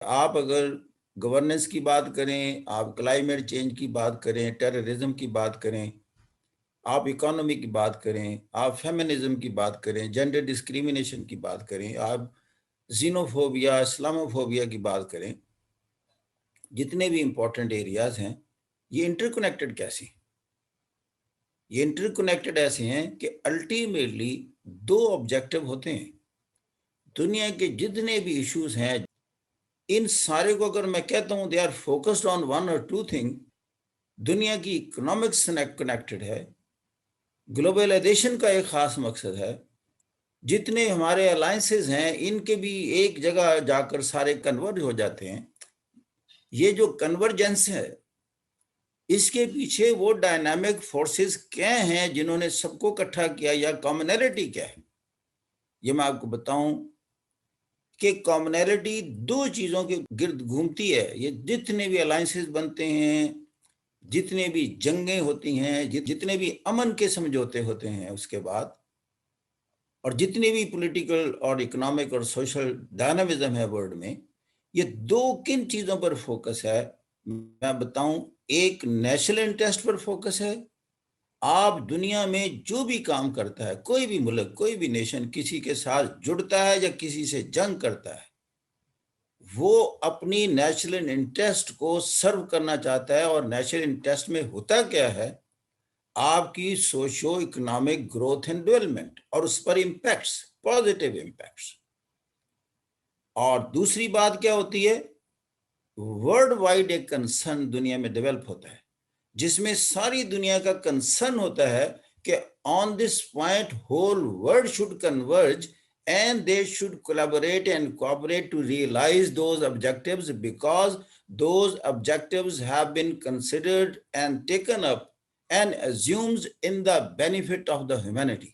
آپ اگر گورننس کی بات کریں، آپ کلائمیٹ چینج کی بات کریں، ٹیررزم کی بات کریں، آپ اکانومی کی بات کریں، آپ فیمنزم کی بات کریں، جینڈر ڈسکریمنیشن کی بات کریں، آپ زینوفوبیا، اسلاموفوبیا کی بات کریں، جتنے بھی امپورٹنٹ ایریاز ہیں یہ انٹر کنیکٹڈ کیسے ہیں؟ یہ انٹر کنیکٹڈ ایسے ہیں کہ الٹیمیٹلی دو آبجیکٹو ہوتے ہیں۔ دنیا کے جتنے بھی ایشوز ہیں ان سارے کو اگر میں کہتا ہوں they are focused on one اور ٹو تھنگ، دنیا کی اکنامکس کنیکٹڈ ہے، گلوبلائزیشن کا ایک خاص مقصد ہے، جتنے ہمارے الائنسز ہیں ان کے بھی ایک جگہ جا کر سارے کنورج ہو جاتے ہیں۔ یہ جو کنورجنس ہے اس کے پیچھے وہ ڈائنامک فورسز کیا ہیں جنہوں نے سب کو اکٹھا کیا، یا کامنلٹی کیا ہے؟ یہ میں آپ کو بتاؤں کہ کامنلٹی دو چیزوں کے گرد گھومتی ہے۔ یہ جتنے بھی الائنسز بنتے ہیں، جتنے بھی جنگیں ہوتی ہیں، جتنے بھی امن کے سمجھوتے ہوتے ہیں اس کے بعد، اور جتنے بھی پولیٹیکل اور اکنامک اور سوشل ڈائنامزم ہے ورلڈ میں، یہ دو کن چیزوں پر فوکس ہے؟ میں بتاؤں، ایک نیشنل انٹرسٹ پر فوکس ہے۔ آپ دنیا میں جو بھی کام کرتا ہے، کوئی بھی ملک، کوئی بھی نیشن کسی کے ساتھ جڑتا ہے یا کسی سے جنگ کرتا ہے، وہ اپنی نیشنل انٹرسٹ کو سرو کرنا چاہتا ہے۔ اور نیشنل انٹرسٹ میں ہوتا کیا ہے؟ آپ کی socio economic growth and development اور اس پر امپیکٹس، پازیٹیو امپیکٹس۔ اور دوسری بات کیا ہوتی ہے؟ ورلڈ وائڈ ایک کنسرن دنیا میں ڈیولپ ہوتا ہے جس میں ساری دنیا کا کنسرن ہوتا ہے کہ on this point whole world should converge and they should collaborate and cooperate to realize those objectives, because those objectives have been considered and taken up and assumed in the benefit of the humanity.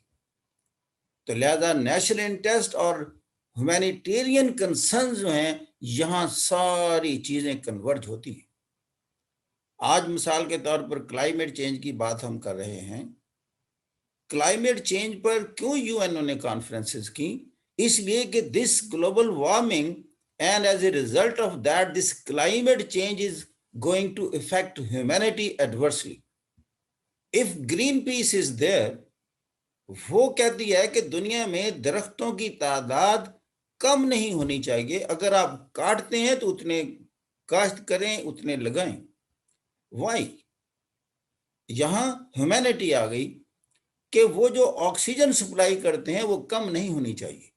تو لہذا national interest اور humanitarian concerns جو ہیں یہاں ساری چیزیں converge ہوتی ہیں۔ آج مثال کے طور پر کلائمیٹ چینج کی بات ہم کر رہے ہیں۔ کلائمیٹ چینج پر کیوں یو این او نے کانفرنسز کی؟ اس لیے کہ this global warming and as a result of that this climate change is going to affect humanity adversely. If Greenpeace is there, وہ کہتی ہے کہ دنیا میں درختوں کی تعداد کم نہیں ہونی چاہیے، اگر آپ کاٹتے ہیں تو اتنے کاشت کریں، اتنے لگائیں۔ وائی؟ یہاں ہیومینٹی آ گئی کہ وہ جو آکسیجن سپلائی کرتے ہیں وہ کم نہیں ہونی چاہیے۔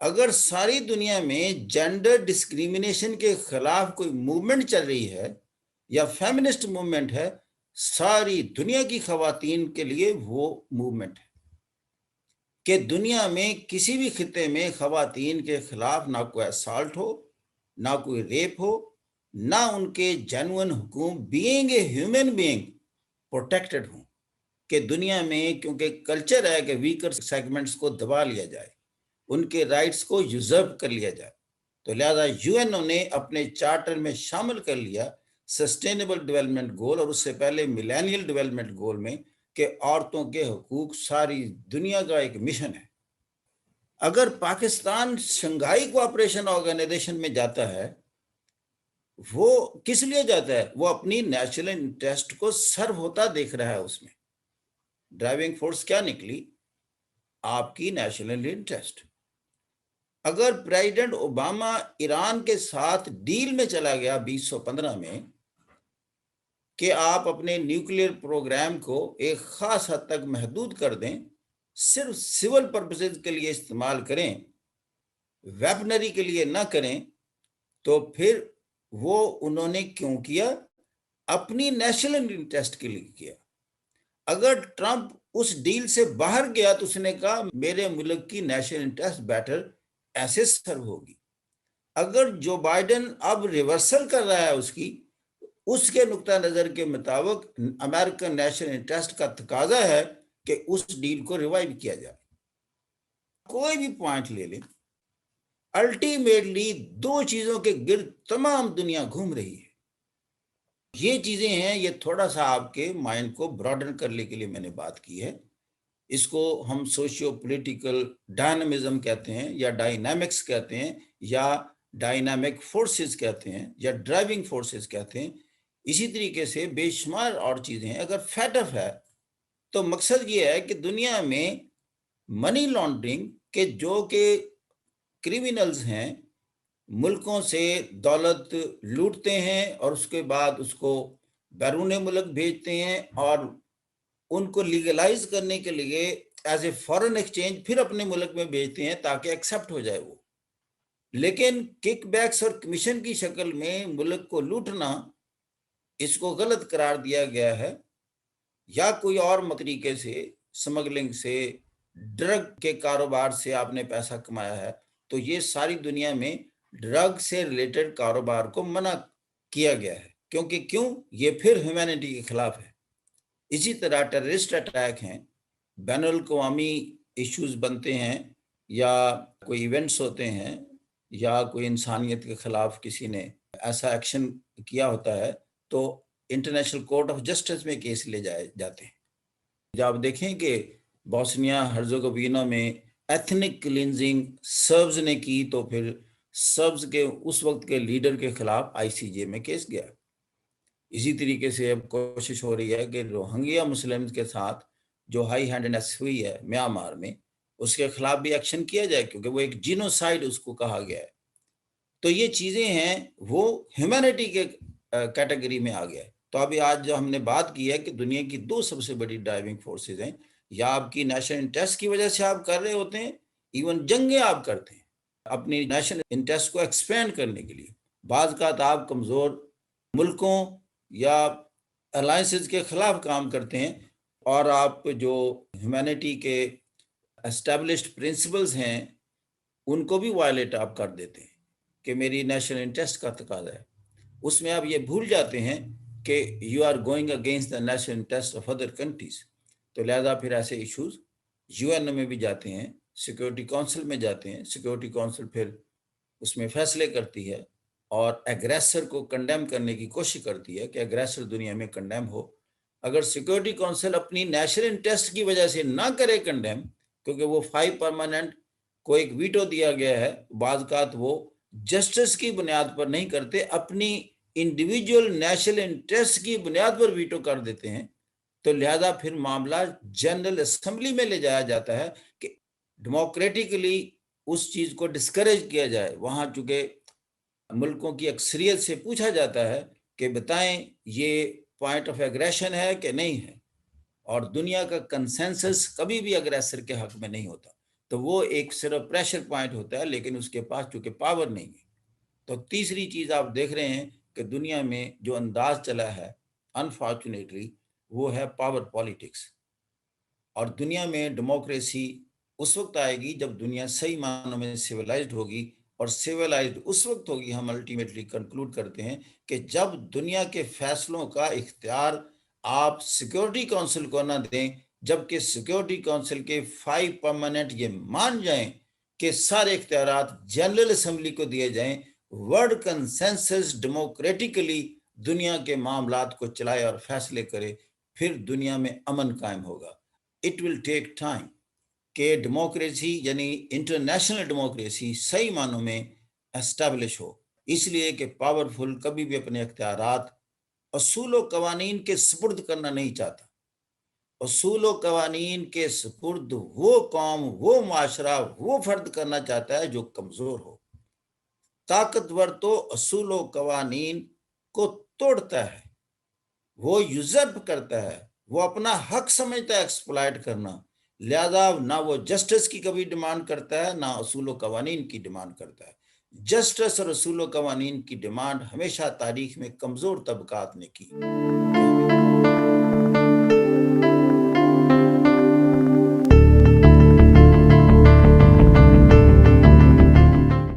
اگر ساری دنیا میں جینڈر ڈسکریمنیشن کے خلاف کوئی موومنٹ چل رہی ہے یا فیمنسٹ موومنٹ ہے، ساری دنیا کی خواتین کے لیے وہ موومنٹ ہے کہ دنیا میں کسی بھی خطے میں خواتین کے خلاف نہ کوئی اسالٹ ہو، نہ کوئی ریپ ہو، نہ ان کے جینوئن حقوق being a human being protected ہوں۔ کہ دنیا میں کیونکہ کلچر ہے کہ ویکر سیگمنٹس کو دبا لیا جائے، ان کے رائٹس کو یوزرو کر لیا جائے، تو لہذا یو این او نے اپنے چارٹر میں شامل کر لیا سسٹینیبل ڈیولپمنٹ گول، اور اس سے پہلے ملینیل ڈیولپمنٹ گول میں، کہ عورتوں کے حقوق ساری دنیا کا ایک مشن ہے۔ اگر پاکستان شنگھائی کوآپریشن آرگنائزیشن میں جاتا ہے، وہ کس لیے جاتا ہے؟ وہ اپنی نیشنل انٹرسٹ کو سرو ہوتا دیکھ رہا ہے۔ اس میں ڈرائیونگ فورس کیا نکلی؟ آپ کی نیشنل انٹرسٹ۔ اگر پریزیڈنٹ اوباما ایران کے ساتھ ڈیل میں چلا گیا 2015 میں کہ آپ اپنے نیوکلیئر پروگرام کو ایک خاص حد تک محدود کر دیں، صرف سول پرپسز کے لیے استعمال کریں، ویپنری کے لیے نہ کریں، تو پھر وہ انہوں نے کیوں کیا؟ اپنی نیشنل انٹرسٹ کے لیے کیا۔ اگر ٹرمپ اس ڈیل سے باہر گیا تو اس نے کہا میرے ملک کی نیشنل انٹرسٹ بیٹر ایسے سرو ہوگی۔ اگر جو بائیڈن اب ریورسل کر رہا ہے اس کے نقطہ نظر کے مطابق امریکن نیشنل انٹرسٹ کا تقاضا ہے کہ اس ڈیل کو ریوائیو کیا جائے۔ کوئی بھی پوائنٹ لے لیں، الٹیمیٹلی دو چیزوں کے گرد تمام دنیا گھوم رہی ہے۔ یہ چیزیں ہیں، یہ تھوڑا سا آپ کے مائنڈ کو براڈن کرنے کے لیے میں نے بات کی ہے۔ اس کو ہم سوشیو پولیٹیکل ڈائنامزم کہتے ہیں، یا ڈائنامکس کہتے ہیں، یا ڈائنامک فورسز کہتے ہیں یا ڈرائیونگ فورسز کہتے ہیں. اسی طریقے سے بے شمار اور چیزیں ہیں. اگر فیٹ اپ ہے تو مقصد یہ ہے کہ دنیا میں منی لانڈرنگ کے جو کہ کریمنلز ہیں ملکوں سے دولت لوٹتے ہیں اور اس کے بعد اس کو بیرون ملک بھیجتے ہیں اور ان کو لیگلائز کرنے کے لیے ایز اے فارن ایکسچینج پھر اپنے ملک میں بھیجتے ہیں تاکہ ایکسیپٹ ہو جائے وہ. لیکن کک بیکس اور کمیشن کی شکل میں ملک کو لوٹنا، اس کو غلط قرار دیا گیا ہے. یا کوئی اور طریقے سے سمگلنگ سے، ڈرگ کے کاروبار سے آپ نے پیسہ کمایا ہے، تو یہ ساری دنیا میں ڈرگ سے ریلیٹڈ کاروبار کو منع کیا گیا ہے. کیونکہ یہ پھر ہیومینٹی کے خلاف ہے. اسی طرح ٹیررسٹ اٹیک ہیں، بین الاقوامی ایشوز بنتے ہیں، یا کوئی ایونٹس ہوتے ہیں، یا کوئی انسانیت کے خلاف کسی نے ایسا ایکشن کیا ہوتا ہے تو انٹرنیشنل کورٹ آف جسٹس میں کیس لے جائے جاتے ہیں. جب آپ دیکھیں کہ بوسنیا ہرزیگووینا میں ایتھنک کلینزنگ سربز نے کی تو پھر سربز کے اس وقت کے لیڈر کے خلاف ICJ میں کیس گیا. اسی طریقے سے اب کوشش ہو رہی ہے کہ روہنگیا مسلمز کے ساتھ جو ہائی ہینڈنس ہوئی ہے میانمار میں، اس کے خلاف بھی ایکشن کیا جائے، کیونکہ وہ ایک جینوسائیڈ اس کو کہا گیا ہے. تو یہ چیزیں ہیں وہ ہیومینٹی کے کیٹیگری میں آ گیا ہے. تو ابھی آج جو ہم نے بات کی ہے کہ دنیا کی 2 سب سے بڑی ڈرائیونگ فورسز ہیں، یا آپ کی نیشنل انٹرسٹ کی وجہ سے آپ کر رہے ہوتے ہیں، ایون جنگیں آپ کرتے ہیں اپنی نیشنل انٹرسٹ کو ایکسپینڈ کرنے کے لیے. بعض کا آپ کمزور ملکوں یا الائنسز کے خلاف کام کرتے ہیں، اور آپ جو ہیومینٹی کے اسٹیبلشڈ پرنسپلز ہیں ان کو بھی وائلیٹ آپ کر دیتے ہیں کہ میری نیشنل انٹرسٹ کا تقاضا ہے. اس میں آپ یہ بھول جاتے ہیں کہ you are going against the national interest of other countries. تو لہذا پھر ایسے ایشوز UN میں بھی جاتے ہیں، سیکورٹی کونسل میں جاتے ہیں. سیکورٹی کونسل پھر اس میں فیصلے کرتی ہے اور ایگریسر کو کنڈیم کرنے کی کوشش کرتی ہے کہ ایگریسر دنیا میں کنڈیم ہو. اگر سیکورٹی کونسل اپنی نیشنل انٹرسٹ کی وجہ سے نہ کرے کنڈیم، کیونکہ وہ 5 پرماننٹ کو ایک ویٹو دیا گیا ہے، بعض اوقات وہ جسٹس کی بنیاد پر نہیں کرتے، اپنی انڈیویجول نیشنل انٹرسٹ کی بنیاد پر ویٹو کر دیتے ہیں. تو لہذا پھر معاملہ جنرل اسمبلی میں لے جایا جاتا ہے کہ ڈیموکریٹکلی اس چیز کو ڈسکریج کیا جائے. وہاں چونکہ ملکوں کی اکثریت سے پوچھا جاتا ہے کہ بتائیں یہ پوائنٹ آف ایگریشن ہے کہ نہیں ہے، اور دنیا کا کنسنسس کبھی بھی اگریسر کے حق میں نہیں ہوتا. تو وہ ایک صرف پریشر پوائنٹ ہوتا ہے، لیکن اس کے پاس چونکہ پاور نہیں ہے. تو تیسری چیز آپ دیکھ رہے ہیں کہ دنیا میں جو انداز چلا ہے انفارچونیٹلی وہ ہے پاور پالیٹکس. اور دنیا میں ڈیموکریسی اس وقت آئے گی جب دنیا صحیح معنوں میں سیولائزڈ ہوگی. اور سیولائزڈ اس وقت ہوگی، ہم الٹیمیٹلی کنکلوڈ کرتے ہیں کہ جب دنیا کے فیصلوں کا اختیار آپ سیکورٹی کونسل کو نہ دیں، جبکہ سیکورٹی کونسل کے 5 پرماننٹ یہ مان جائیں کہ سارے اختیارات جنرل اسمبلی کو دیے جائیں، ورلڈ کنسنسس ڈیموکریٹکلی دنیا کے معاملات کو چلائے اور فیصلے کرے، پھر دنیا میں امن قائم ہوگا. اٹ ول ٹیک ٹائم کہ ڈیموکریسی یعنی انٹرنیشنل ڈیموکریسی صحیح معنوں میں اسٹیبلش ہو. اس لیے کہ پاورفل کبھی بھی اپنے اختیارات اصول و قوانین کے سپرد کرنا نہیں چاہتا. اصول و قوانین کے سپرد وہ قوم، وہ معاشرہ، وہ فرد کرنا چاہتا ہے جو کمزور ہو. طاقتور تو اصول و قوانین کو توڑتا ہے، وہ یوزرپ کرتا ہے، وہ اپنا حق سمجھتا ہے ایکسپلائٹ کرنا. لہذا نہ وہ جسٹس کی کبھی ڈیمانڈ کرتا ہے، نہ اصول و قوانین کی ڈیمانڈ کرتا ہے. جسٹس اور اصول و قوانین کی ڈیمانڈ ہمیشہ تاریخ میں کمزور طبقات نے کی.